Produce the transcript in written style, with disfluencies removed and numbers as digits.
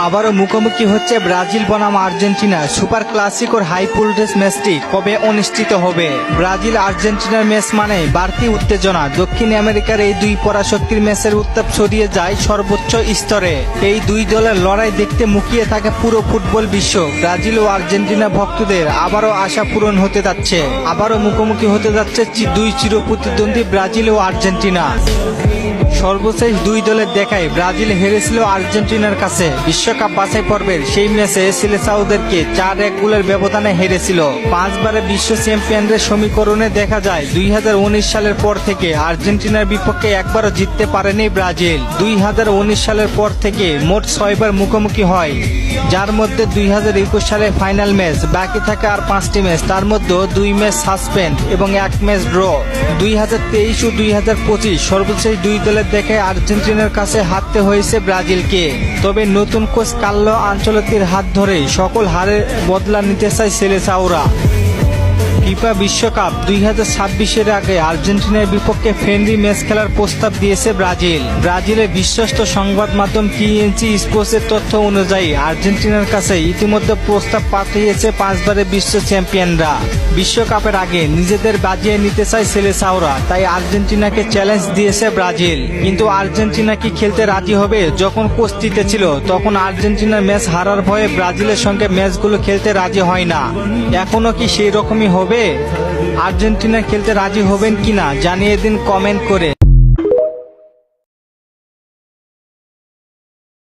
আবারও মুখোমুখি হচ্ছে ব্রাজিল বনাম আর্জেন্টিনা। সুপার ক্লাসিকোর হাই ভোল্টেজ ম্যাচটি কবে অনুষ্ঠিত হবে? ব্রাজিল আর্জেন্টিনার ম্যাচ মানে বাড়তি উত্তেজনা। দক্ষিণ আমেরিকার এই দুই পরাশক্তির ম্যাচের উত্তাপ ছড়িয়ে যায় সর্বোচ্চ স্তরে। এই দুই দলের লড়াই দেখতে মুখিয়ে থাকে পুরো ফুটবল বিশ্ব। ব্রাজিল ও আর্জেন্টিনা ভক্তদের আবারও আশা পূরণ হতে যাচ্ছে। আবারও মুখোমুখি হতে যাচ্ছে দুই চিরপ্রতিদ্বন্দ্বী ব্রাজিল ও আর্জেন্টিনা। সর্বশেষ দুই দলের দেখায় ব্রাজিল হেরেছিল আর্জেন্টিনার কাছে বিশ্বকাপ বাছাই পর্বের সেই ম্যাচে সিলেসাওদেরকে 4-1 গোলের ব্যবধানে হেরেছিল। 5 বারের বিশ্ব চ্যাম্পিয়নদের সমীকরণে দেখা যায় 2019 সালের পর থেকে আর্জেন্টিনার বিপক্ষে একবারও জিততে পারেনি ব্রাজিল। 2019 সালের পর থেকে মোট 6 বার মুখোমুখি হয়, যার মধ্যে 2021 সালে ফাইনাল ম্যাচ। বাকি থাকে আর 5টি ম্যাচ, তার মধ্যে 2 ম্যাচ সাসপেন্ড এবং 1 ম্যাচ ড্র। 2023 ও 2025 সর্বশেষ দুই দলের দেখে আর্জেন্টিনার কাছে হারতে হয়েছে ব্রাজিলকে। তবে নতুন কোচ কার্লো আনচেলত্তির হাত ধরে সকল হারের বদলা নিতে চায় সেলেসাওরা। ফিফা বিশ্বকাপ 2026-এর আগে আর্জেন্টিনার বিপক্ষে ফ্রেন্ডলি ম্যাচ খেলার প্রস্তাব দিয়েছে ব্রাজিল। ব্রাজিলের বিশ্বস্ত সংবাদ মাধ্যম টিএনসি স্পোর্টসের তথ্য অনুযায়ী আর্জেন্টিনার কাছে ইতিমধ্যে প্রস্তাব পাঠিয়েছে 5 বারের বিশ্ব চ্যাম্পিয়নরা। বিশ্বকাপের আগে নিজেদের বাজিয়ে নিতে চায় সেলেসাওরা, তাই আর্জেন্টিনাকে চ্যালেঞ্জ দিয়েছে ব্রাজিল। কিন্তু আর্জেন্টিনা কি খেলতে রাজি হবে? যখন কোচ জিতেছিল তখন আর্জেন্টিনার ম্যাচ হারার ভয়ে ব্রাজিলের সঙ্গে ম্যাচগুলো খেলতে রাজি হয় না। এখনো কি সেই রকমই হবে? আর্জেন্টিনা খেলতে রাজি হবেন কিনা জানিয়ে দিন কমেন্ট করে।